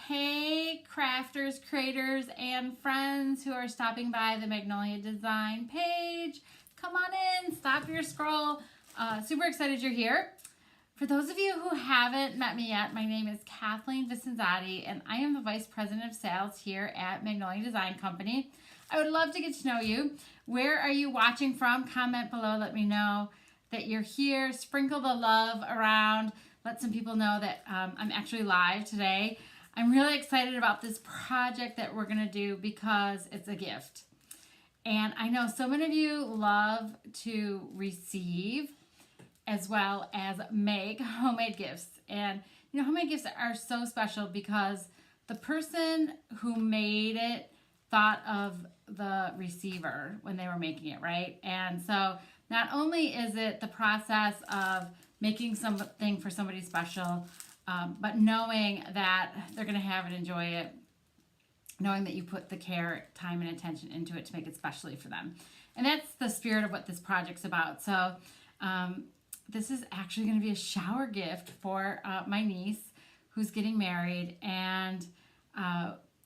Hey crafters, creators, and friends who are stopping by the Magnolia Design page. Come on in, stop your scroll. Super excited you're here. For those of you who haven't met me yet, my name is Kathleen and I am the Vice President of Sales here at Magnolia Design Company. I would love to get to know you. Where are you watching from? Comment below, let me know that you're here. Sprinkle the love around. Let some people know that I'm actually live today. I'm really excited about this project that we're going to do because it's a gift. And I know so many of you love to receive as well as make homemade gifts. And you know, homemade gifts are so special because the person who made it thought of the receiver when they were making it, right? And so not only is it the process of making something for somebody special, but knowing that they're going to have and enjoy it, knowing that you put the care, time, and attention into it to make it specially for them. And that's the spirit of what this project's about. So this is actually going to be a shower gift for my niece who's getting married. And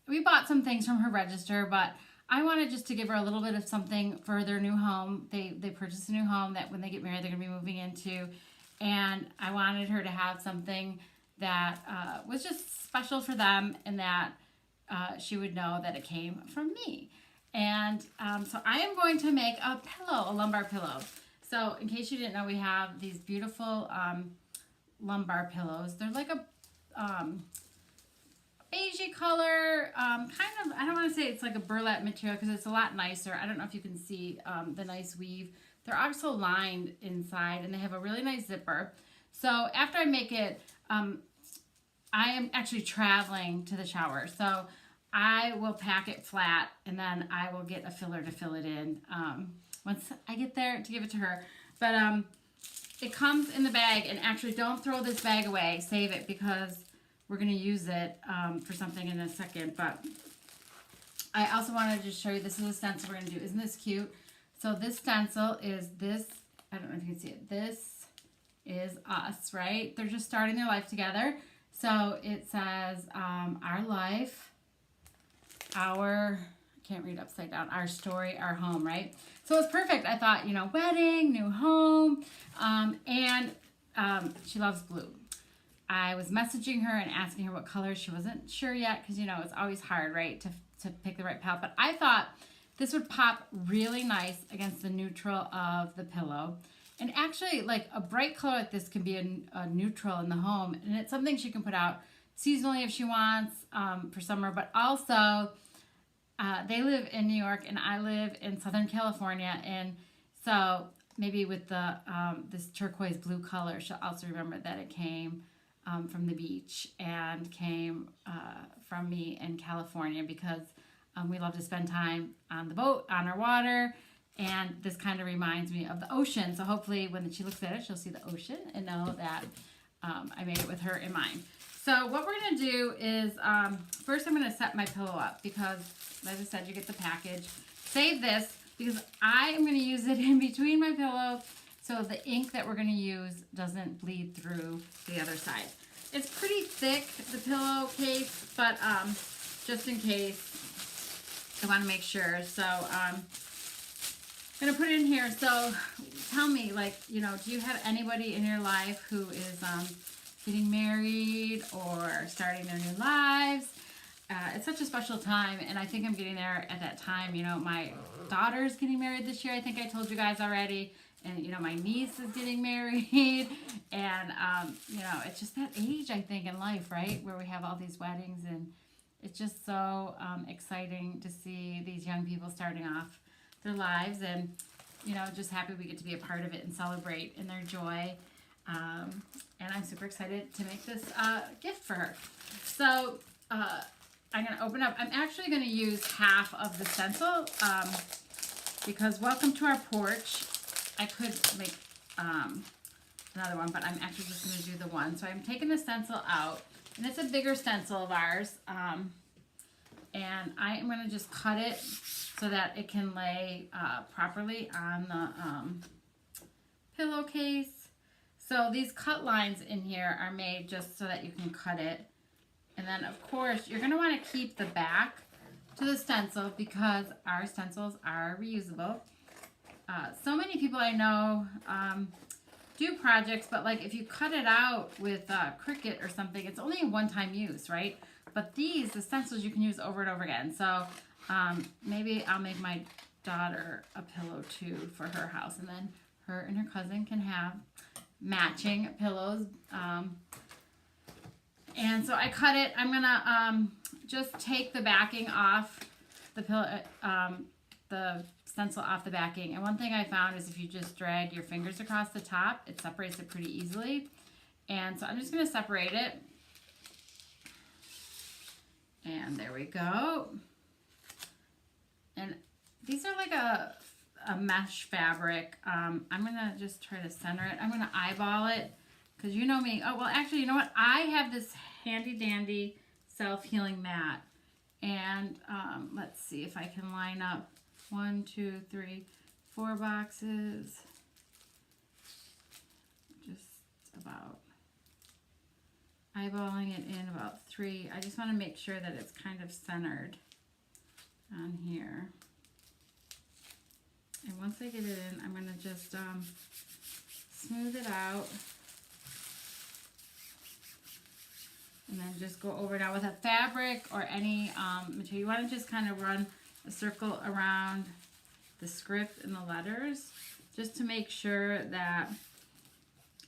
we bought some things from her register, but I wanted just to give her a little bit of something for their new home. They purchased a new home that when they get married, they're going to be moving into. And I wanted her to have something that was just special for them and that she would know that it came from me. And so I am going to make a pillow, a lumbar pillow. So in case you didn't know, we have these beautiful lumbar pillows. They're like a beigey color, kind of, I don't want to say it's like a burlap material because it's a lot nicer. I don't know if you can see the nice weave. They're also lined inside and they have a really nice zipper. So after I make it, I am actually traveling to the shower. So I will pack it flat and then I will get a filler to fill it in once I get there to give it to her. But it comes in the bag, and actually don't throw this bag away. Save it because we're going to use it for something in a second. But I also wanted to just show you, this is a stencil we're going to do. Isn't this cute? So this stencil is this, I don't know if you can see it. This is us, right? They're just starting their life together. So it says our life, our, I can't read upside down, our story, our home, right? So it's perfect. I thought, you know, wedding, new home, and she loves blue. I was messaging her and asking her what color. She wasn't sure yet because, you know, it's always hard, right, to pick the right palette. But I thought this would pop really nice against the neutral of the pillow. And actually, like a bright color like this can be a neutral in the home. And it's something she can put out seasonally if she wants for summer. But also, they live in New York and I live in Southern California. And so maybe with the this turquoise blue color, she'll also remember that it came from the beach and came from me in California because we love to spend time on the boat, on our water. And this kind of reminds me of the ocean. So hopefully when she looks at it, she'll see the ocean and know that I made it with her in mind. So what we're going to do is, first I'm going to set my pillow up because, as I said, you get the package. Save this because I am going to use it in between my pillow so the ink that we're going to use doesn't bleed through the other side. It's pretty thick, the pillowcase, but just in case, I want to make sure. So I'm going to put it in here. So tell me, like, you know, do you have anybody in your life who is getting married or starting their new lives? It's such a special time, and I think I'm getting there at that time. You know, my daughter's getting married this year. I think I told you guys already. And, you know, my niece is getting married. And, you know, it's just that age, I think, in life, right, where we have all these weddings. And it's just so exciting to see these young people starting off their lives. And, you know, just happy we get to be a part of it and celebrate in their joy. And I'm super excited to make this gift for her. So I'm going to open up. I'm actually going to use half of the stencil because welcome to our porch. I could make another one, but I'm actually just going to do the one. So I'm taking the stencil out, and it's a bigger stencil of ours. And I am going to just cut it so that it can lay properly on the pillowcase. So these cut lines in here are made just so that you can cut it And then of course you're going to want to keep the back to the stencil because our stencils are reusable. So many people I know do projects, but like if you cut it out with Cricut or something, it's only a one-time use, right? But the stencils you can use over and over again. So maybe I'll make my daughter a pillow too for her house, and then her and her cousin can have matching pillows. And so I cut it. I'm gonna just take the backing off the pillow, the stencil off the backing. And one thing I found is if you just drag your fingers across the top, it separates it pretty easily. And so I'm just gonna separate it. And there we go. And these are like a mesh fabric. I'm gonna just try to center it. I'm gonna eyeball it because you know me. Oh, well, actually, you know what? I have this handy dandy self-healing mat. And let's see if I can line up 1, 2, 3, 4 boxes. Just about eyeballing it in about 3. I just want to make sure that it's kind of centered on here. And once I get it in, I'm going to just smooth it out. And then just go over now with a fabric or any material. You want to just kind of run a circle around the script and the letters just to make sure that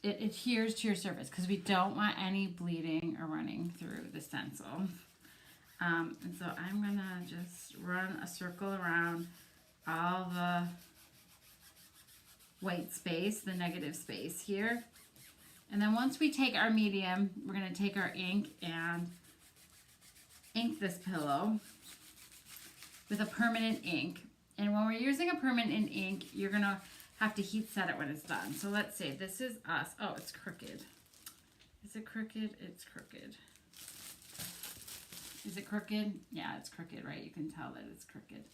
it adheres to your surface because we don't want any bleeding or running through the stencil. And so I'm going to just run a circle around all the white space, the negative space here. And then once we take our medium, we're going to take our ink and ink this pillow with a permanent ink. And when we're using a permanent ink, you're going to have to heat set it when it's done. So let's say this is us. Oh, it's crooked. Is it crooked? It's crooked. Is it crooked? Yeah, it's crooked, right? You can tell that it's crooked.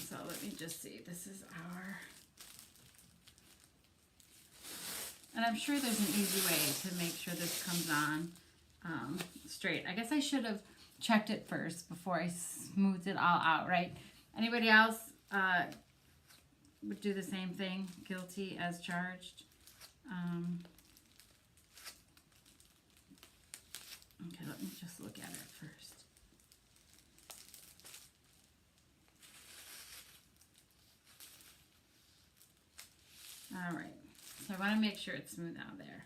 So let me just see. This is our... And I'm sure there's an easy way to make sure this comes on straight. I guess I should have checked it first before I smoothed it all out, right? Anybody else would do the same thing? Guilty as charged. Okay, let me just look at it first. All right. So I want to make sure it's smooth out there.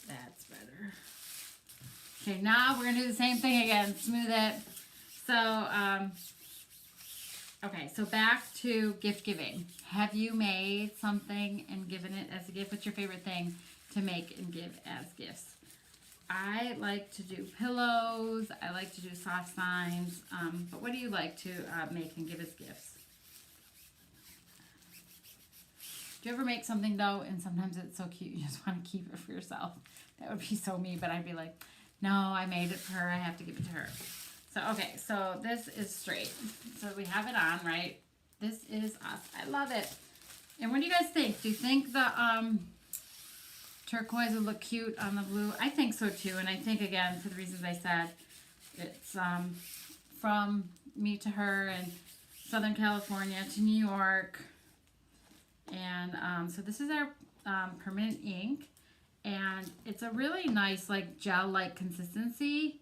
That's better. Okay, now we're going to do the same thing again. Smooth it. So, okay, so back to gift giving. Have you made something and given it as a gift? What's your favorite thing to make and give as gifts? I like to do pillows. I like to do soft signs. But what do you like to make and give as gifts? Do you ever make something though, and sometimes it's so cute, you just want to keep it for yourself? That would be so me, but I'd be like, no, I made it for her, I have to give it to her. So, okay, so this is straight. So we have it on, right? This is us. I love it. And what do you guys think? Do you think the turquoise would look cute on the blue? I think so too, and I think, again, for the reasons I said, it's from me to her in Southern California to New York. And so this is our permanent ink, and it's a really nice like gel-like consistency,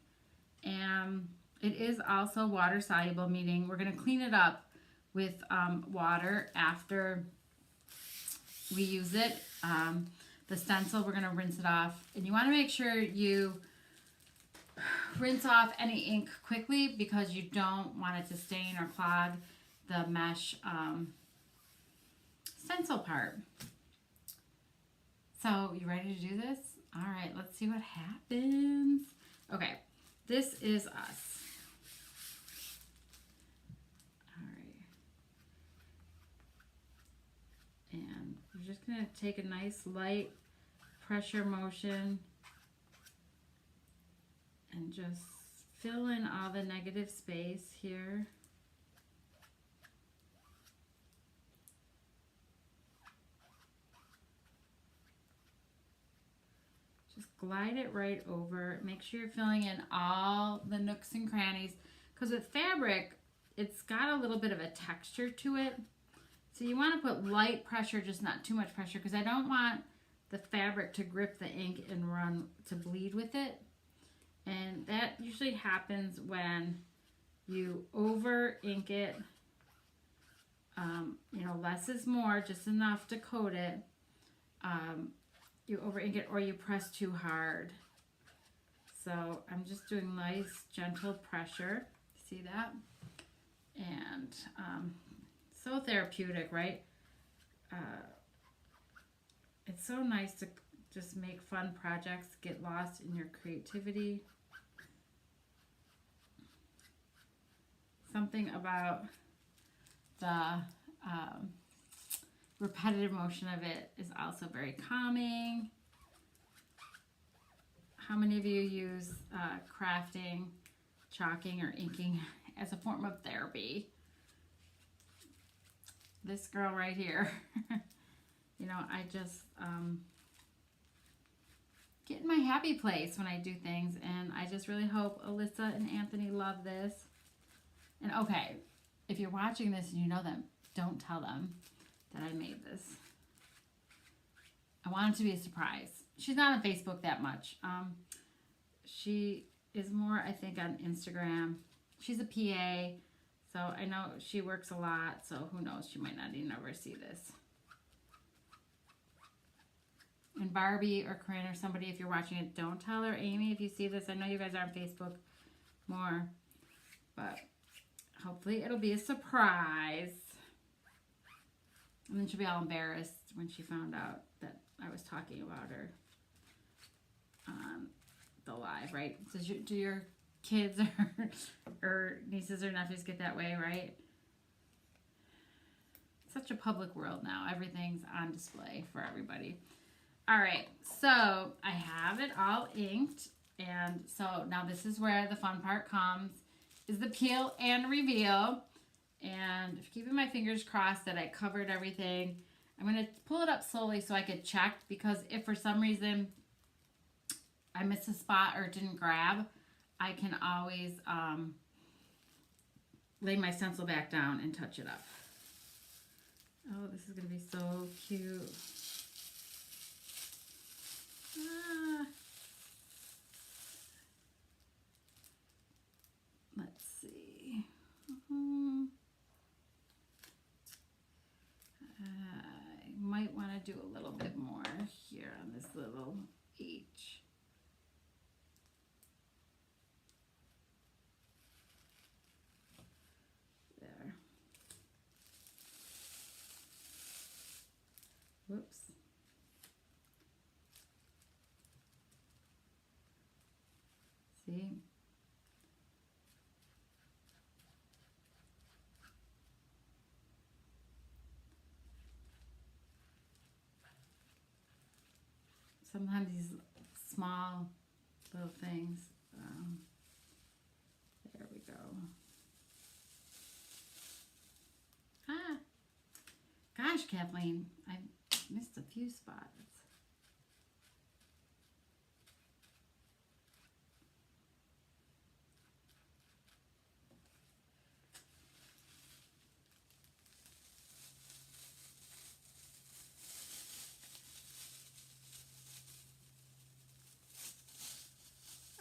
and it is also water soluble, meaning we're going to clean it up with water after we use it. The stencil, we're going to rinse it off, and you want to make sure you rinse off any ink quickly because you don't want it to stain or clog the mesh stencil part. So, you ready to do this? All right, let's see what happens. Okay, this is us. All right. And we're just going to take a nice light pressure motion and just fill in all the negative space here. Just glide it right over. Make sure you're filling in all the nooks and crannies. Because with fabric, it's got a little bit of a texture to it. So you want to put light pressure, just not too much pressure, because I don't want the fabric to grip the ink and run to bleed with it. And that usually happens when you over ink it. You know, less is more, just enough to coat it. You over ink it or you press too hard. So I'm just doing nice, gentle pressure. See that? And so therapeutic, right? It's so nice to just make fun projects, get lost in your creativity. Something about the repetitive motion of it is also very calming. How many of you use crafting, chalking, or inking as a form of therapy? This girl right here. You know, I just get in my happy place when I do things, and I just really hope Alyssa and Anthony love this. And okay, if you're watching this and you know them, don't tell them that I made this. I want it to be a surprise. She's not on Facebook that much. She is more, I think, on Instagram. She's a PA, so I know she works a lot, so who knows, she might not even ever see this. And Barbie or Corinne or somebody, if you're watching it, don't tell her. Amy, if you see this, I know you guys are on Facebook more, but hopefully it'll be a surprise. And then she'll be all embarrassed when she found out that I was talking about her on the live, right? So do your kids or nieces or nephews get that way, right? Such a public world now. Everything's on display for everybody. All right, so I have it all inked. And so now this is where the fun part comes, is the peel and reveal. And keeping my fingers crossed that I covered everything. I'm going to pull it up slowly so I could check, because if for some reason I missed a spot or it didn't grab, I can always lay my stencil back down and touch it up. Oh, this is going to be so cute. Let's see. I might want to do a little bit more here on this little H. There. Whoops. See? Sometimes these small little things, there we go. Gosh, Kathleen, I missed a few spots.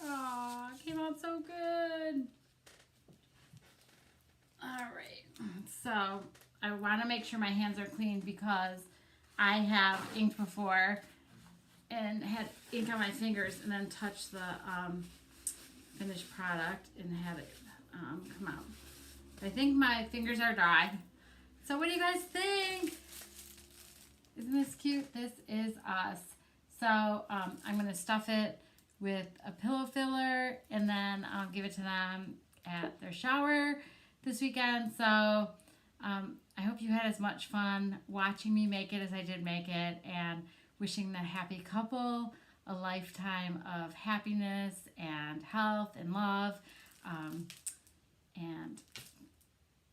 Oh, it came out so good. All right, so I want to make sure my hands are clean because I have inked before and had ink on my fingers and then touched the finished product and had it come out. I think my fingers are dry. So what do you guys think? Isn't this cute? This is us. So I'm going to stuff it with a pillow filler and then I'll give it to them at their shower this weekend. So I hope you had as much fun watching me make it as I did make it, and wishing the happy couple a lifetime of happiness and health and love. And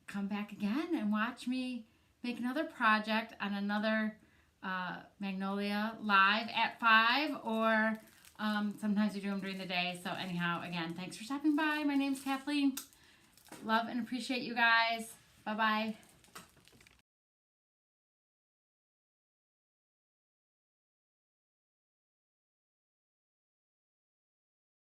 come back again and watch me make another project on another Magnolia live at 5 or Sometimes we do them during the day. So anyhow, again, thanks for stopping by. My name's Kathleen. Love and appreciate you guys. Bye-bye.